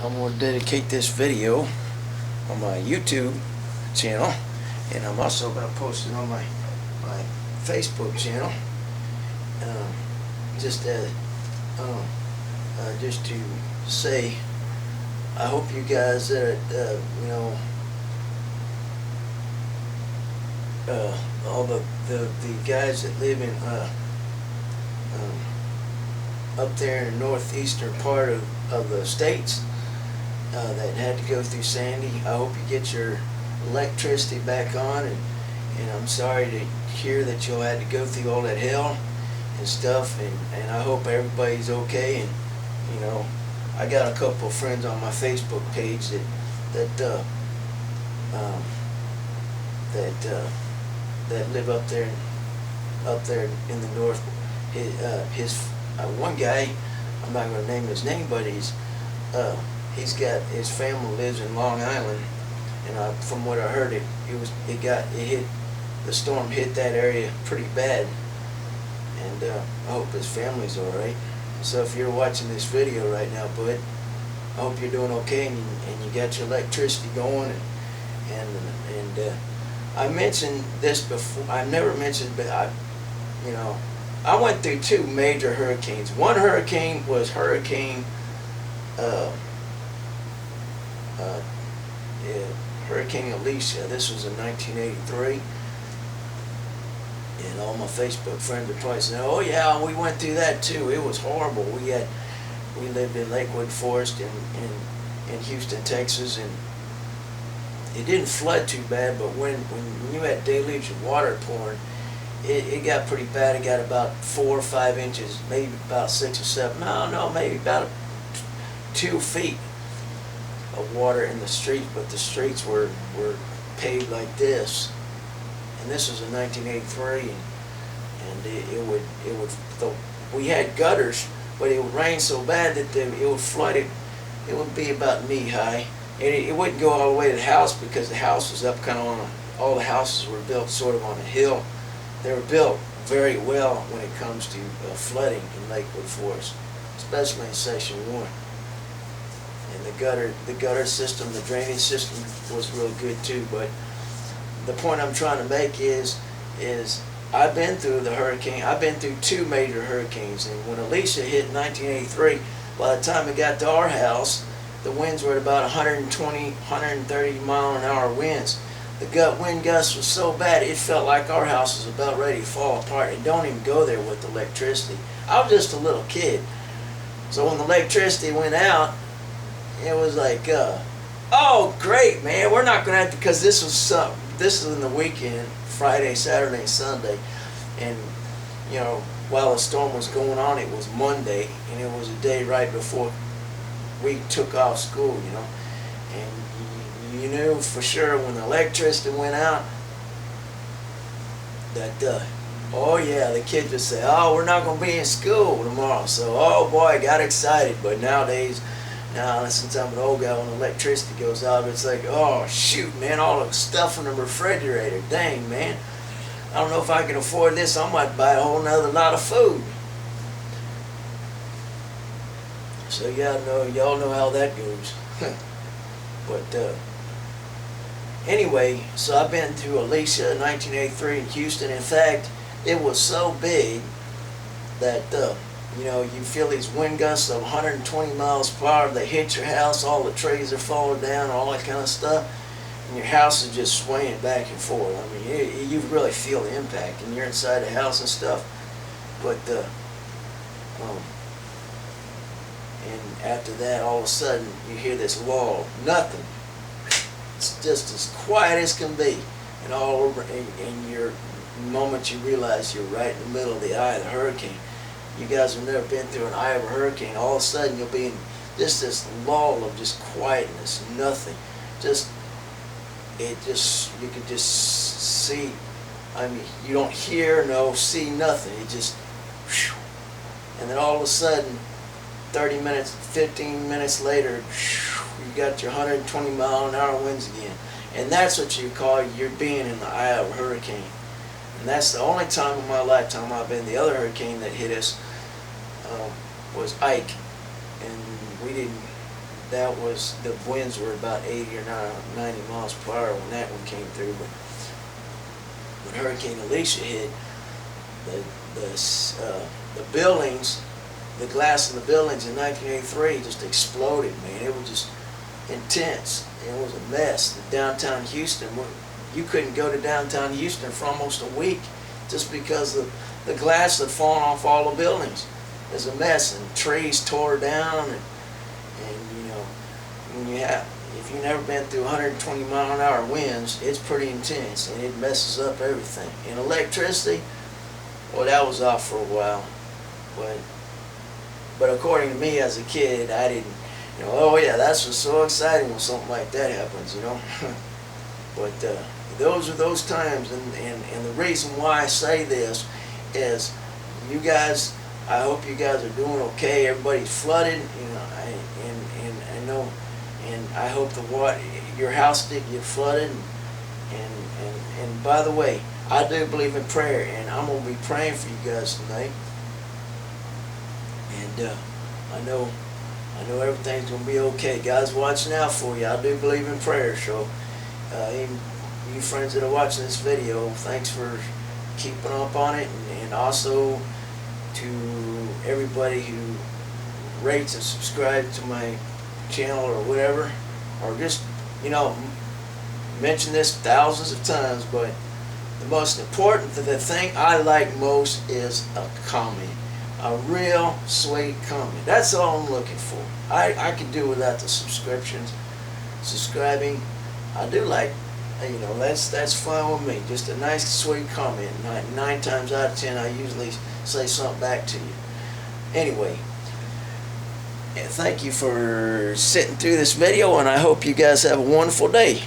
I'm going to dedicate this video on my YouTube channel, and I'm also going to post it on my Facebook channel, just to say I hope you guys all the guys that live in up there in the northeastern part of the states that had to go through Sandy, I hope you get your electricity back on, and I'm sorry to hear that you'll had to go through all that hell and stuff, and I hope everybody's okay. And I got a couple of friends on my Facebook page that live up there in the north. One guy, I'm not going to name his name, but he's got his family lives in Long Island, and from what I heard, the storm hit that area pretty bad, and I hope his family's all right. So if you're watching this video right now, bud, I hope you're doing okay, and you got your electricity going. And I mentioned this before. I've never mentioned, but I went through two major hurricanes. One hurricane was Hurricane Alicia. This was in 1983. And all my Facebook friends are probably saying, "Oh yeah, we went through that too. It was horrible. We lived in Lakewood Forest in Houston, Texas, and it didn't flood too bad. But when you had deluge of water pouring, it got pretty bad. It got about 4 or 5 inches, maybe about 6 or 7. No, maybe about 2 feet of water in the streets. But the streets were paved like this. And this was in 1983, and we had gutters, but it would rain so bad that it would flood it. It would be about knee high, and it wouldn't go all the way to the house because the house was up kind of all the houses were built sort of on a hill. They were built very well when it comes to flooding in Lakewood Forest, especially in Section 1. And the gutter system, the drainage system was real good too. But the point I'm trying to make is I've been through the hurricane. I've been through 2 major hurricanes, and when Alicia hit in 1983, by the time it got to our house, the winds were at about 120, 130 mile an hour winds. The wind gust was so bad it felt like our house was about ready to fall apart. And don't even go there with the electricity. I was just a little kid, so when the electricity went out, it was like, oh great, man, we're not gonna have to, because this was in the weekend, Friday, Saturday, and Sunday, and while the storm was going on, it was Monday, and it was a day right before we took off school, and you knew for sure when the electricity went out that oh yeah, the kids would say, oh, we're not going to be in school tomorrow. So oh boy, I got excited. But nowadays, since I'm an old guy, when the electricity goes out, it's like, oh shoot, man, all the stuff in the refrigerator, dang, man, I don't know if I can afford this. I might buy a whole nother lot of food. So y'all know how that goes. But anyway, so I've been through Alicia in 1983 in Houston. In fact, it was so big that you feel these wind gusts of 120 miles per hour. They hit your house, all the trees are falling down, all that kind of stuff, and your house is just swaying back and forth. I mean, you really feel the impact, and you're inside the house and stuff. But and after that, all of a sudden, you hear this lull. Nothing. It's just as quiet as can be, and all over. And the moment you realize you're right in the middle of the eye of the hurricane. You guys have never been through an eye of a hurricane. All of a sudden, you'll be in just this lull of just quietness, nothing. You can just see. I mean, you don't hear, see nothing. It just, whew. And then all of a sudden, 30 minutes, 15 minutes later, you got your 120 mile an hour winds again. And that's what you call you're being in the eye of a hurricane. And that's the only time in my lifetime I've been. The other hurricane that hit us was Ike. And we didn't the winds were about 80 or 90 miles per hour when that one came through. But when Hurricane Alicia hit, the buildings, the glass in the buildings in 1983 just exploded, man. It was just intense. It was a mess. The downtown Houston, you couldn't go to downtown Houston for almost a week just because the glass had fallen off all the buildings. It was a mess, and trees tore down, and you know, if you've never been through 120 mile an hour winds, it's pretty intense, and it messes up everything. And electricity, well, that was off for a while, but according to me as a kid, I didn't, oh yeah, that's what's so exciting when something like that happens, But those are those times, and the reason why I say this is, you guys, I hope you guys are doing okay. Everybody's flooded, and I know, and I hope your house didn't get flooded. And by the way, I do believe in prayer, and I'm gonna be praying for you guys tonight. And I know everything's gonna be okay. God's watching out for you. I do believe in prayer, so even you friends that are watching this video, thanks for keeping up on it, and also to everybody who rates and subscribes to my channel or whatever, or just mention this thousands of times, but the most important, the thing I like most is a comment, a real sweet comment. That's all I'm looking for. I can do without the subscribing. I do like, that's fine with me. Just a nice sweet comment. 9 times out of 10 I usually say something back to you. Anyway, thank you for sitting through this video, and I hope you guys have a wonderful day.